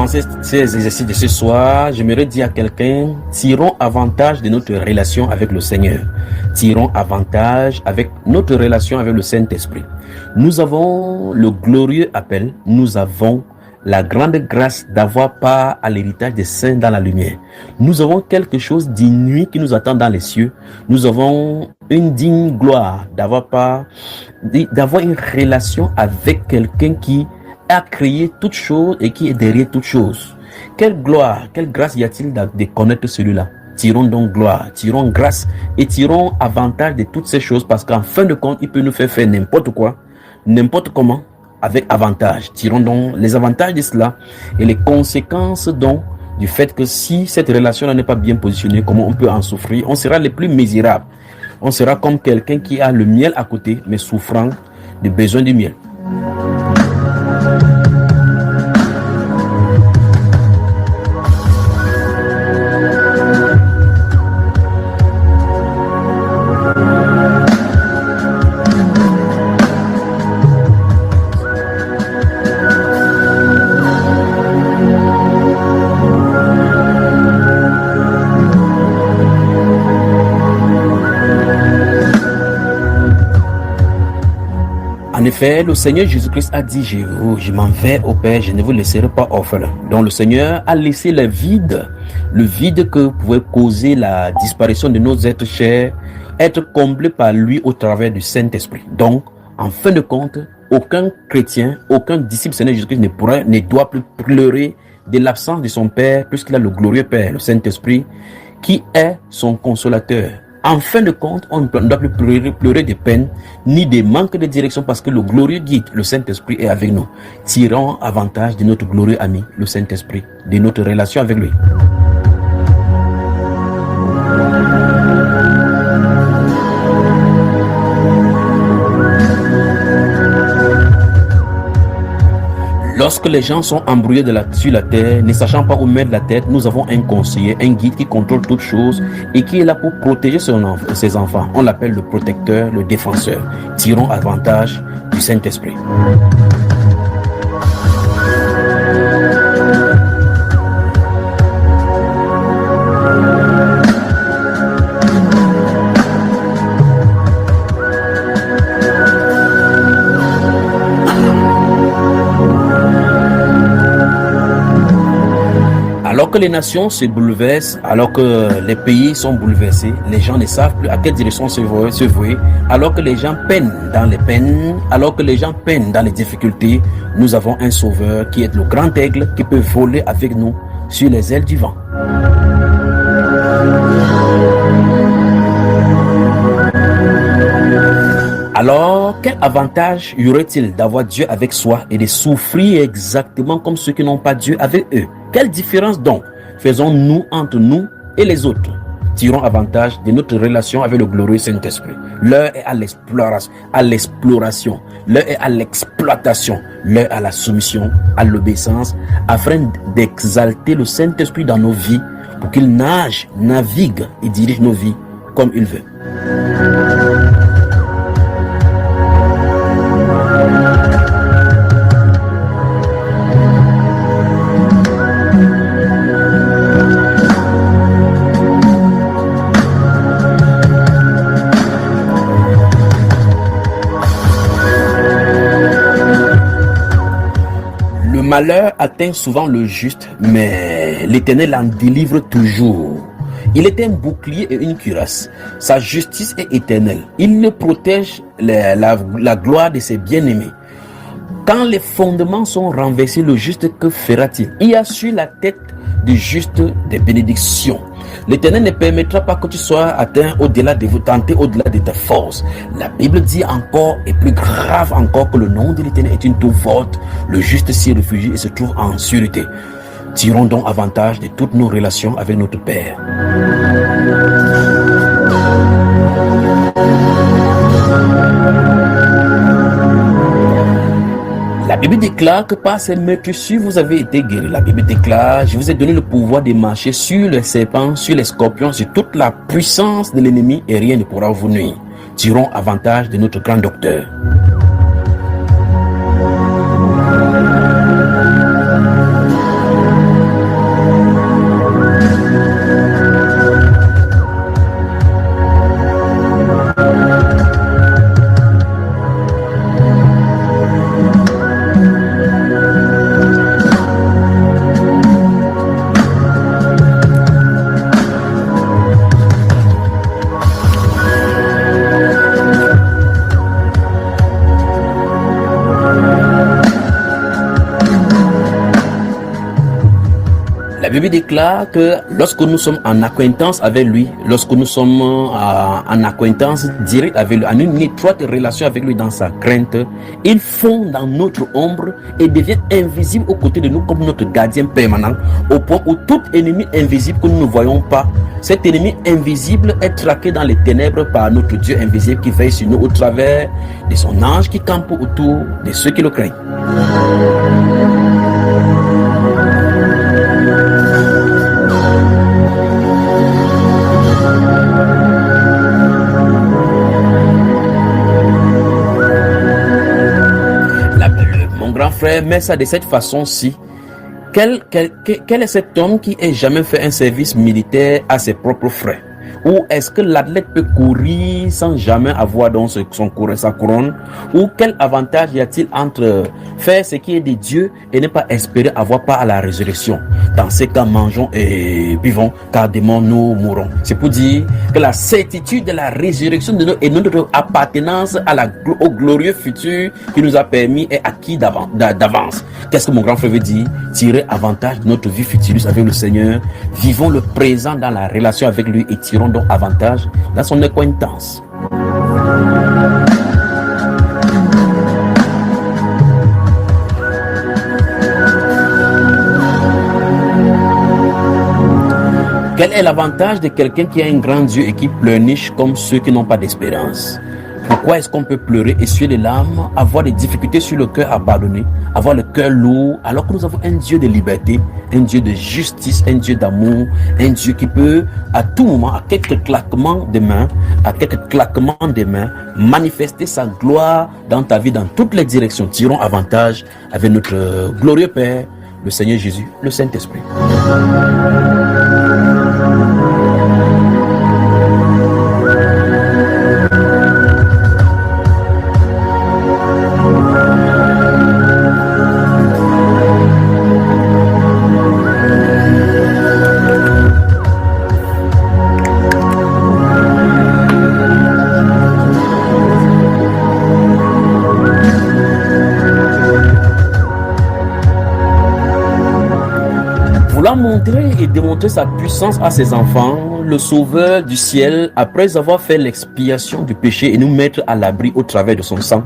commencer ces exercices de ce soir, j'aimerais dire à quelqu'un, tirons avantage de notre relation avec le Seigneur. Tirons avantage avec notre relation avec le Saint-Esprit. Nous avons le glorieux appel, nous avons la grande grâce d'avoir part à l'héritage des saints dans la lumière. Nous avons quelque chose d'inouï qui nous attend dans les cieux. Nous avons une digne gloire d'avoir une relation avec quelqu'un qui a créé toutes choses et qui est derrière toutes choses. Quelle gloire, quelle grâce y a-t-il de connaître celui-là? Tirons donc gloire, tirons grâce et tirons avantage de toutes ces choses, parce qu'en fin de compte, il peut nous faire n'importe quoi, n'importe comment, avec avantage. Tirons donc les avantages de cela et les conséquences donc du fait que si cette relation n'est pas bien positionnée, comment on peut en souffrir? On sera les plus misérables. On sera comme quelqu'un qui a le miel à côté, mais souffrant du besoin du miel. En effet, le Seigneur Jésus-Christ a dit, je m'en vais au Père, je ne vous laisserai pas orphelin. Donc le Seigneur a laissé le vide que pouvait causer la disparition de nos êtres chers, être comblé par lui au travers du Saint-Esprit. Donc, en fin de compte, aucun chrétien, aucun disciple du Seigneur Jésus-Christ ne doit plus pleurer de l'absence de son Père, puisqu'il a le glorieux Père, le Saint-Esprit, qui est son consolateur. En fin de compte, on ne doit plus pleurer de peine, ni de manque de direction, parce que le glorieux guide, le Saint-Esprit, est avec nous. Tirons avantage de notre glorieux ami, le Saint-Esprit, de notre relation avec lui. Lorsque les gens sont embrouillés sur la terre, ne sachant pas où mettre la tête, nous avons un conseiller, un guide qui contrôle toutes choses et qui est là pour protéger ses enfants. On l'appelle le protecteur, le défenseur. Tirons avantage du Saint-Esprit. Alors que les nations se bouleversent, alors que les pays sont bouleversés, les gens ne savent plus à quelle direction se vouer, alors que les gens peinent dans les peines, alors que les gens peinent dans les difficultés, nous avons un sauveur qui est le grand aigle qui peut voler avec nous sur les ailes du vent. Alors, quel avantage y aurait-il d'avoir Dieu avec soi et de souffrir exactement comme ceux qui n'ont pas Dieu avec eux? Quelle différence donc faisons-nous entre nous et les autres? Tirons avantage de notre relation avec le glorieux Saint-Esprit. L'heure est à l'exploration, l'heure est à l'exploitation, l'heure à la soumission, à l'obéissance, afin d'exalter le Saint-Esprit dans nos vies pour qu'il navigue et dirige nos vies comme il veut. Le malheur atteint souvent le juste, mais l'Éternel en délivre toujours. Il est un bouclier et une cuirasse. Sa justice est éternelle. Il le protège la gloire de ses bien-aimés. Quand les fondements sont renversés, le juste, que fera-t-il? Il y a sur la tête du juste des bénédictions. L'Éternel ne permettra pas que tu sois atteint au-delà de vous, tenté au-delà de ta force. La Bible dit encore, et plus grave encore, que le nom de l'Éternel est une tour forte. Le juste s'y réfugie et se trouve en sûreté. Tirons donc avantage de toutes nos relations avec notre Père. La Bible déclare que par ces meurtrissures vous avez été guéris. La Bible déclare, je vous ai donné le pouvoir de marcher sur les serpents, sur les scorpions, sur toute la puissance de l'ennemi et rien ne pourra vous nuire. Tirons avantage de notre grand docteur. Bible déclare que lorsque nous sommes en acquaintance avec lui, lorsque nous sommes en acquaintance directe avec lui, en une étroite relation avec lui dans sa crainte, il fond dans notre ombre et devient invisible aux côtés de nous comme notre gardien permanent, au point où tout ennemi invisible que nous ne voyons pas, cet ennemi invisible est traqué dans les ténèbres par notre Dieu invisible qui veille sur nous au travers de son ange qui campe autour de ceux qui le craignent. Mon grand frère met ça de cette façon-ci. Quel est cet homme qui ait jamais fait un service militaire à ses propres frais? Ou est-ce que l'athlète peut courir sans jamais avoir dans sa couronne? Ou quel avantage y a-t-il entre faire ce qui est de Dieu et ne pas espérer avoir part à la résurrection? Dans ces cas, mangeons et buvons, car demain nous mourrons. C'est pour dire que la certitude de la résurrection de nous et notre appartenance au glorieux futur qui nous a permis est acquis d'avance. Qu'est-ce que mon grand frère veut dire? Tirer avantage de notre vie future avec le Seigneur. Vivons le présent dans la relation avec lui et tirons donc avantage dans son acquaintance. Quel est l'avantage de quelqu'un qui a un grand Dieu et qui pleurniche comme ceux qui n'ont pas d'espérance? Pourquoi est-ce qu'on peut pleurer, essuyer les larmes, avoir des difficultés sur le cœur à pardonner, avoir le cœur lourd, alors que nous avons un Dieu de liberté, un Dieu de justice, un Dieu d'amour, un Dieu qui peut à tout moment, à quelques claquements de main, manifester sa gloire dans ta vie, dans toutes les directions. Tirons avantage avec notre glorieux Père, le Seigneur Jésus, le Saint-Esprit. Montrer et démontrer sa puissance à ses enfants, le Sauveur du ciel, après avoir fait l'expiation du péché et nous mettre à l'abri au travers de son sang,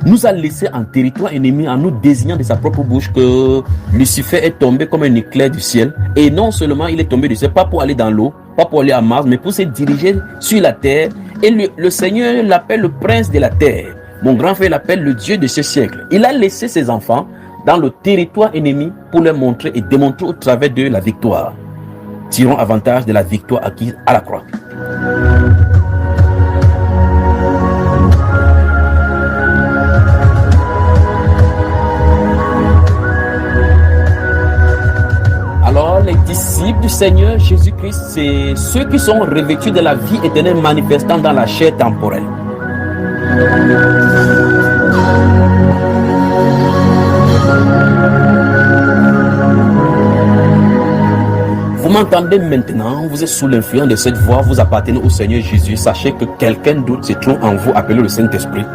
nous a laissé en territoire ennemi en nous désignant de sa propre bouche que Lucifer est tombé comme un éclair du ciel. Et non seulement il est tombé du ciel, pas pour aller dans l'eau, pas pour aller à Mars, mais pour se diriger sur la terre. Et le Seigneur l'appelle le prince de la terre. Mon grand frère l'appelle le Dieu de ce siècle. Il a laissé ses enfants dans le territoire ennemi pour leur montrer et démontrer au travers de la victoire. Tirons avantage de la victoire acquise à la croix. Alors, les disciples du Seigneur Jésus-Christ, c'est ceux qui sont revêtus de la vie éternelle manifestant dans la chair temporelle. Vous m'entendez maintenant, vous êtes sous l'influence de cette voix, vous appartenez au Seigneur Jésus. Sachez que quelqu'un d'autre se trouve en vous, appelé le Saint-Esprit.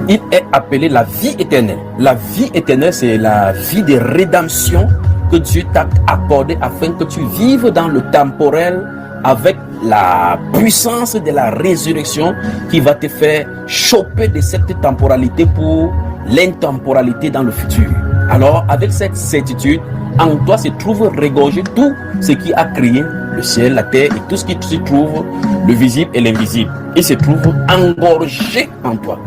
Il est appelé la vie éternelle. La vie éternelle, c'est la vie de rédemption que Dieu t'a accordée afin que tu vives dans le temporel avec la puissance de la résurrection qui va te faire choper de cette temporalité pour l'intemporalité dans le futur. Alors, avec cette certitude, en toi se trouve regorgé tout ce qui a créé le ciel, la terre et tout ce qui se trouve, le visible et l'invisible. Il se trouve engorgé en toi.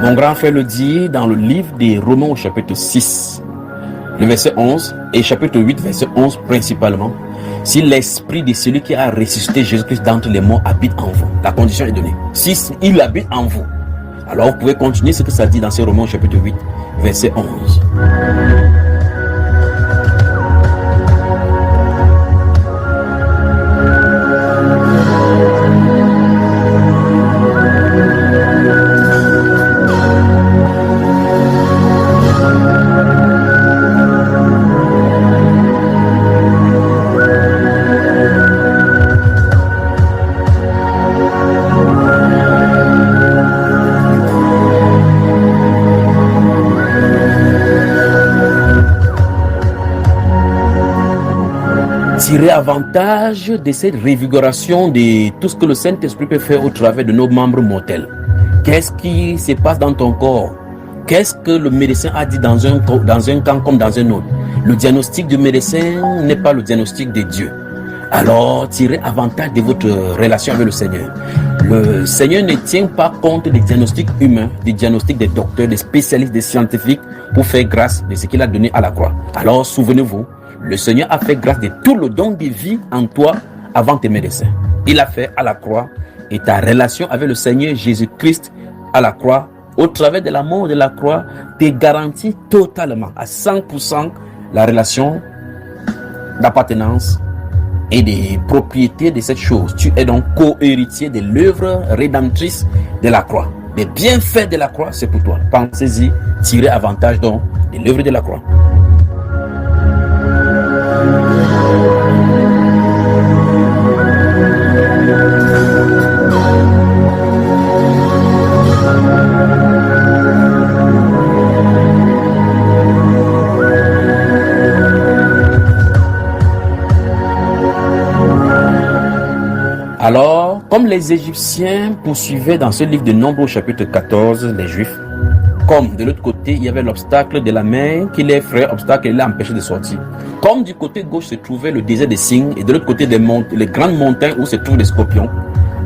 Mon grand frère le dit dans le livre des Romains au chapitre 6, le verset 11 et chapitre 8, verset 11 principalement. Si l'esprit de celui qui a ressuscité Jésus-Christ d'entre les morts habite en vous, la condition est donnée. Si il habite en vous, alors vous pouvez continuer ce que ça dit dans ces Romains au chapitre 8, verset 11. tirer avantage de cette révigoration de tout ce que le Saint-Esprit peut faire au travers de nos membres mortels. Qu'est-ce qui se passe dans ton corps? Qu'est-ce que le médecin a dit dans un camp comme dans un autre? Le diagnostic du médecin n'est pas le diagnostic de Dieu. Alors, tirez avantage de votre relation avec le Seigneur. Le Seigneur ne tient pas compte des diagnostics humains, des diagnostics des docteurs, des spécialistes, des scientifiques pour faire grâce de ce qu'il a donné à la croix. Alors, souvenez-vous, le Seigneur a fait grâce de tout le don de vie en toi avant tes médecins. Il a fait à la croix, et ta relation avec le Seigneur Jésus-Christ à la croix, au travers de la mort de la croix, te garantit totalement, à 100%, la relation d'appartenance et des propriétés de cette chose. Tu es donc co-héritier de l'œuvre rédemptrice de la croix. Les bienfaits de la croix, c'est pour toi. Pensez-y, tirez avantage donc de l'œuvre de la croix. Alors, comme les Égyptiens poursuivaient dans ce livre de Nombres au chapitre 14, les Juifs, comme de l'autre côté, il y avait l'obstacle de la mer qui les effrayait, obstacle qui les empêchait de sortir. Comme du côté gauche se trouvait le désert des cygnes et de l'autre côté les grandes montagnes où se trouvent les scorpions,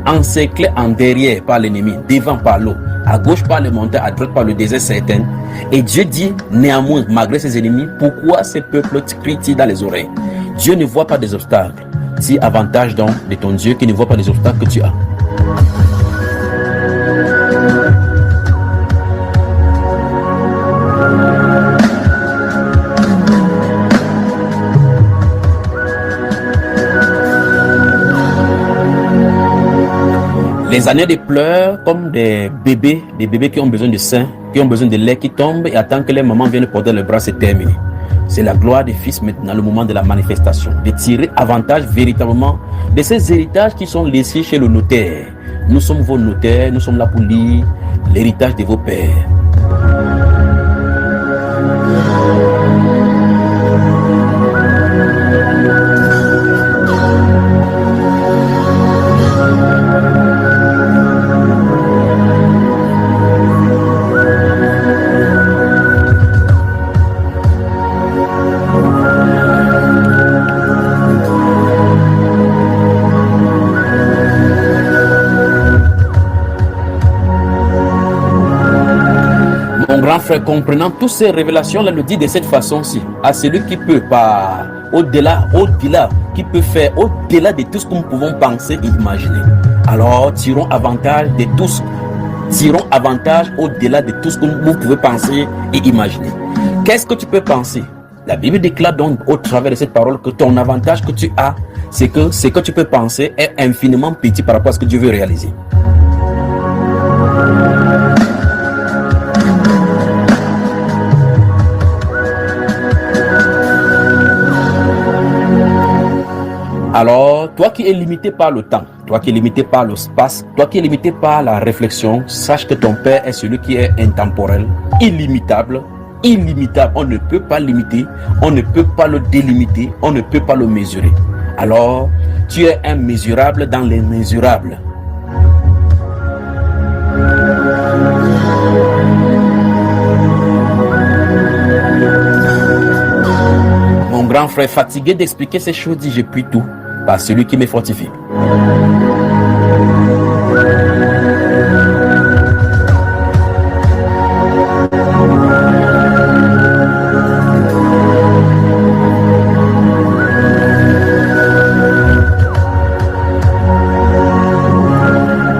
encerclés en derrière par l'ennemi, devant par l'eau, à gauche par les montagnes, à droite par le désert certain. Et Dieu dit, néanmoins, malgré ses ennemis, pourquoi ces peuples crient-ils dans les oreilles? Dieu ne voit pas des obstacles. Si avantage donc de ton Dieu qui ne voit pas les obstacles que tu as. Les années de pleurs comme des bébés qui ont besoin de sein, qui ont besoin de lait qui tombe et attendent que les mamans viennent porter le bras, c'est terminé. C'est la gloire des fils maintenant, le moment de la manifestation, de tirer avantage véritablement de ces héritages qui sont laissés chez le notaire. Nous sommes vos notaires, nous sommes là pour lire l'héritage de vos pères. Grand frère, comprenant toutes ces révélations-là, le dit de cette façon-ci, à celui qui peut par au-delà, qui peut faire au-delà de tout ce que nous pouvons penser et imaginer. Alors, tirons avantage au-delà de tout ce que vous pouvez penser et imaginer. Qu'est-ce que tu peux penser? La Bible déclare donc au travers de cette parole que ton avantage que tu as, c'est que ce que tu peux penser est infiniment petit par rapport à ce que Dieu veut réaliser. Alors, toi qui es limité par le temps, toi qui es limité par l'espace, toi qui es limité par la réflexion, sache que ton Père est celui qui est intemporel, illimitable, illimitable. On ne peut pas limiter, on ne peut pas le délimiter, on ne peut pas le mesurer. Alors, tu es immesurable dans l'immesurable. Mon grand frère, fatigué d'expliquer ces choses, dit: je puis tout par celui qui me fortifie.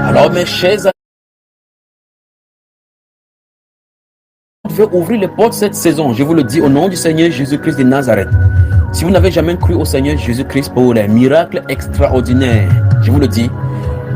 Alors mes chers amis, je vais ouvrir les portes cette saison, je vous le dis au nom du Seigneur Jésus-Christ de Nazareth. Si vous n'avez jamais cru au Seigneur Jésus-Christ pour les miracles extraordinaires, je vous le dis,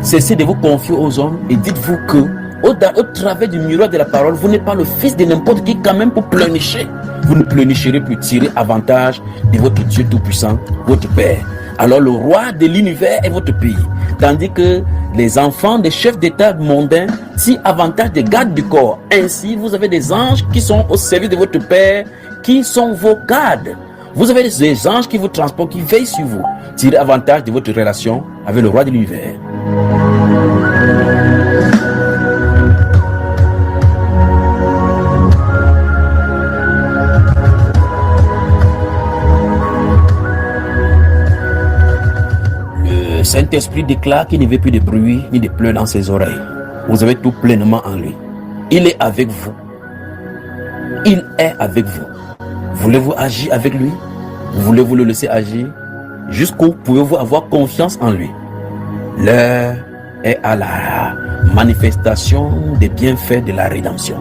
cessez de vous confier aux hommes et dites-vous que au travers du miroir de la parole, vous n'êtes pas le fils de n'importe qui quand même pour pleurnicher. Vous ne pleurnicherez plus, tirer avantage de votre Dieu Tout-Puissant, votre Père. Alors le roi de l'univers est votre pays. Tandis que les enfants des chefs d'État mondains tirent avantage des gardes du corps. Ainsi, vous avez des anges qui sont au service de votre Père, qui sont vos gardes. Vous avez des anges qui vous transportent, qui veillent sur vous. Tirez avantage de votre relation avec le roi de l'univers. Le Saint-Esprit déclare qu'il n'y veut plus de bruit ni de pleurs dans ses oreilles. Vous avez tout pleinement en lui. Il est avec vous. Il est avec vous. Voulez-vous agir avec lui? Voulez-vous le laisser agir? Jusqu'où pouvez-vous avoir confiance en lui? L'heure est à la manifestation des bienfaits de la rédemption.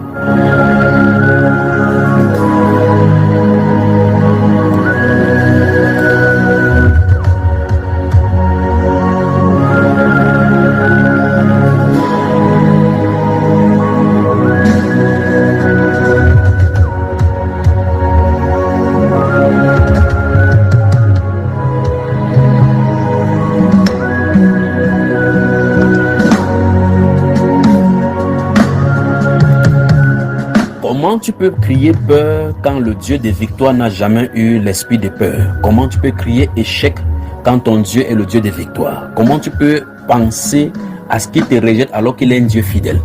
Comment tu peux crier peur quand le Dieu des victoires n'a jamais eu l'esprit de peur? Comment tu peux crier échec quand ton Dieu est le Dieu des victoires? Comment tu peux penser à ce qu'il te rejette alors qu'il est un Dieu fidèle?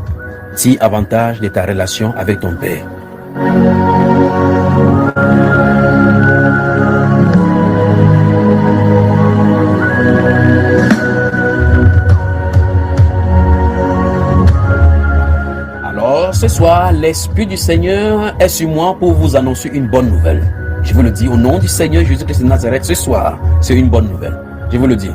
Tire avantage de ta relation avec ton Père. Ce soir, l'Esprit du Seigneur est sur moi pour vous annoncer une bonne nouvelle. Je vous le dis, au nom du Seigneur Jésus-Christ de Nazareth, ce soir, c'est une bonne nouvelle. Je vous le dis.